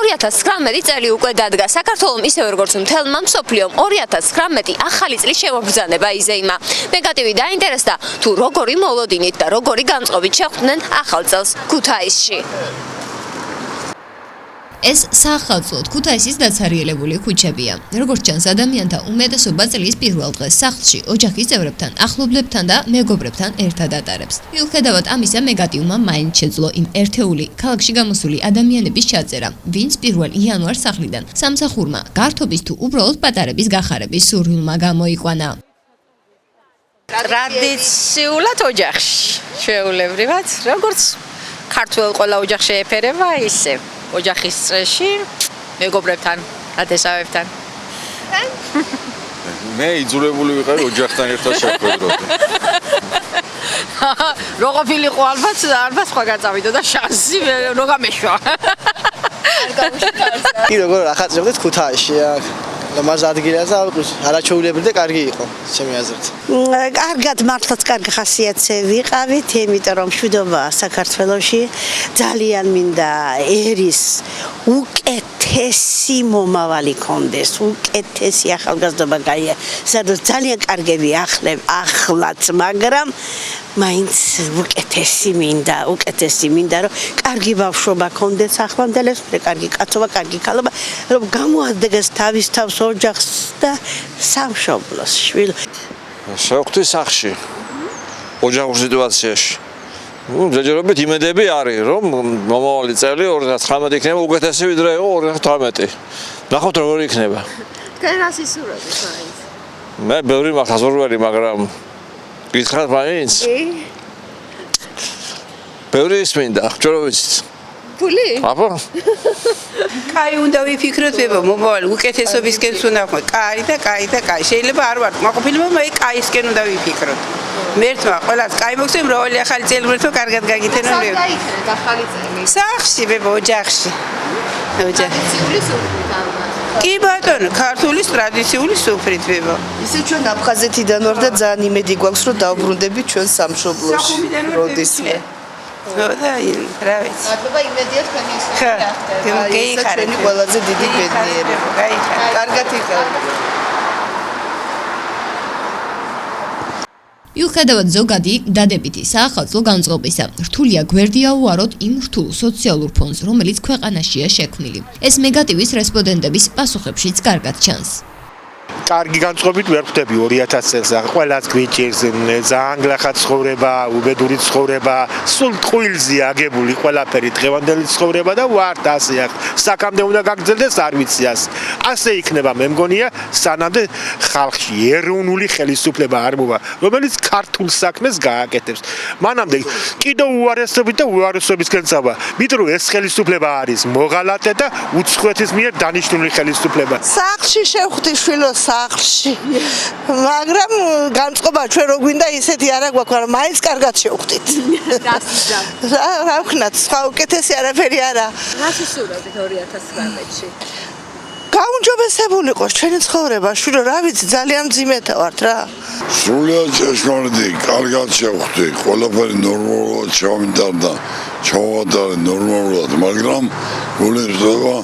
2019 წელი უკვე დადგა. საქართველოს ისევე როგორც მთელმა მსოფლიომ 2019 ახალი წლის შემობრძანება იზეიმა. მეგატივი დაინტერესდა თუ როგორი მოლოდინით და როგორი განწყობით შეხვდნენ ახალ წელს ქუთაისში. ეს საახალწლოდ ქუთაისის დაცარიელებული ქუჩებია. როგორც ჩანს, ადამიანთა უმეტესობა წლის პირველ დღეს სახლში, ოჯახის წევრებთან, ახლობლებთან და მეგობრებთან ერთად ატარებს. მიუხედავად ამისა, მეგატივმა მაინც შეძლო იმ ერთეული ქალაქში გამოსული ადამიანების ჩაწერა, ვინც 1 იანვარს სახლიდან სამსახურმა, გართობის თუ უბრალოდ პატარების გახარების სურვილმა გამოიყვანა. ტრადიციულად ოჯახში, ჩვეულებრივად, როგორც ქართველ ყველა ოჯახში ეფერება, ისე ოჯახის წრეში, მეგობრებთან, ათესავებთან. მე იძულებული ვიყავი ოჯახთან ერთად შეხვედროდი. რო ყოფილიყო ალბათ სხვა გაწავიდო და შანსი რო გამეშვა. კი როგორ ახალწლობდით ქუთაისში აქ. მას ადგილი და არაჩვეულებრივი და კარგი იყო, ჩემი აზრით. კარგად მართლაც კარგი ხასიათზე ვიყავით, იმიტომ რომ მშვიდობაა საქართველოში. ძალიან მინდა ერის უკეთესი მომავალი კონდეს, უკეთესი ახალგაზრდობა გაია. სადაც ძალიან კარგები ახლაც, მაგრამ მაინც უკეთესი მინდა, რომ კარგი ბავშვობა კონდეს ახლანდელებს, კარგი კაცობა, კარგი ქალობა, რომ გამოადგეს თავის თავს ოჯახს და სამშობლოს შვილს. შევხვდი სახლში. ოჯახურ სიტუაციაში. ჯერჯერობით იმედები არის, რომ მომავალი წელი 2019 იქნება უკეთესი ვიდრე იყო 2018. ნახოთ როგორი იქნება. თქვენ რა სისურვებით მაინც? მე ბევრი მართლა ზურველი, მაგრამ გითხრათ მაინც? ბევრი ის მინდა, ჩვენ რო ვიცით. ფული? აბა. კაი უნდა ვიფიქროთ, ვება მომავალი უკეთესობისკენ უნდა ვხმოთ. კაი. შეიძლება არ ვარ, მაყოფილება მე კაისკენ უნდა ვიფიქროთ. მერთმა ყველას კაი მოგცემ, მრავალი ახალი წელი მერთო კარგად გაგითენო მე. სად გაიქნეთ ახალი წელი? სახლში, ვება ოჯახში. ტრადიციული სუფრით ალბათ. კი ბატონო, ქართულის ტრადიციული სუფრით ვება. ისე ჩვენ აფხაზეთიდან ვარ და ძალიან იმედი გვაქვს, რომ დავბრუნდები ჩვენ სამშობლოში. როდისმე. და რა ვიცი. მადლობა იმედია თქვენი ხა, ეს ჩვენი ყველაზე დიდი ბედნიერება. კარგად იყავით. მიუხედავად ზოგადი დადებითი საახალწლო განწყობისა, რთულია გვერდია უაროთ იმ რთულ სოციალურ ფონს, რომელიც ქვეყანაშია შექმნილი. ეს მეგატივის რესპონდენტების პასუხებშიც კარგად ჩანს. კარგი განწყობით ვერ ხვდები 2000 წელს, ყველას გვიჭირს ძალიან გლახა ცხოვრება, უბედური ცხოვრება, სულ ტყუილზეა აგებული ყველაფერი დღევანდელი ცხოვრება და ვართ ასე აქ. საკამდე უნდა გაგრძელდეს, არ ვიცი ასე. ასე იქნება, მე მგონია, სანამდე ხალხში ეროვნული ხელისუფლება არ მოვა, რომელიც ქართულ საქმეს გააკეთებს. მანამდე კიდევ უარესობით და უარესობისკენ წავა. იმიტომ რომ ეს ხელისუფლება არის მოღალატე და უცხოეთის მიერ დანიშნული ხელისუფლება. სახლში შევხვდი შვილო სახლში. მაგრამ განწყობა ჩვენ რო გვინდა ისეთი არა გვაქვს, მაგრამ მაინც კარგად შევხვდით. რა ვქნათ, სხვა უკეთესი არაფერი არა. რა სისურვებით 2019-ში? გაუმჯობესებული ყოს ჩვენი ცხოვრება, შვილო, რა ვიცი, ძალიან მძიმეთა ვართ რა. სრულიად ჭეშმარიტი, კარგად შევხვდი, ყველაფერი ნორმალურად ჩავიმტარდა, ჩავატარე ნორმალურად, მაგრამ გულისხმობა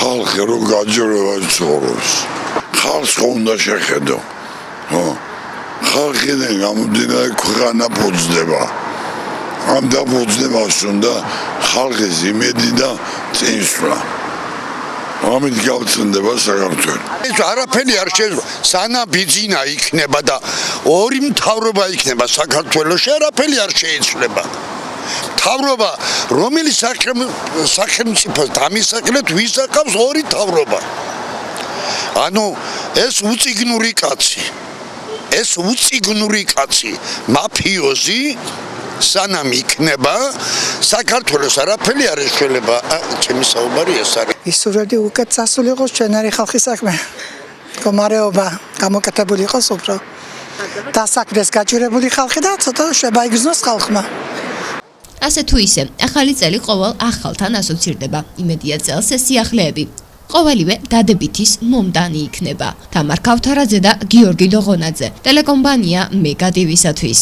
ხალხი რო გაჯერება ცხოვრობს. ხალხს უნდა შეხედო. ხალხიდან გამომდინარე ქვეყანა ფუძდება. ამ დაფუძნებას უნდა ხალხის იმედი და წინსვლა. ამით გავწნდება საქართველო. ეს არაფერი არ შეიძლება, სანამ ბიძინა იქნება და ორი მთავრობა იქნება საქართველოში, არაფერი არ შეიძლება. მთავრობა, რომელიც სახელმწიფოს დამისაკლეთ ვისაკავს ორი მთავრობა. ანუ ეს უწიგნური კაცი, მაფიოზი სანამ იქნება, საქართველოს არაფერი არ ეშველება. ჩემი საუბარი ეს არის. ისურვებდი უკეთ წასული იყოს ჩვენარი ხალხის საქმე. მდგომარეობა გამოკეთებული იყოს უფრო. დასაქმდეს გაჭირებული ხალხი და ცოტა შებაიგზნოს ხალხმა. ასე თუ ისე, ახალი წელი ყოველ ახალთან ასოცირდება. იმედია წელს ეს სიახლეები ყოველივე დადებითის მომდანი იქნება. თამარ ქავთარაძე და გიორგი დოღონაძე, ტელეკომპანია მეგატივისათვის.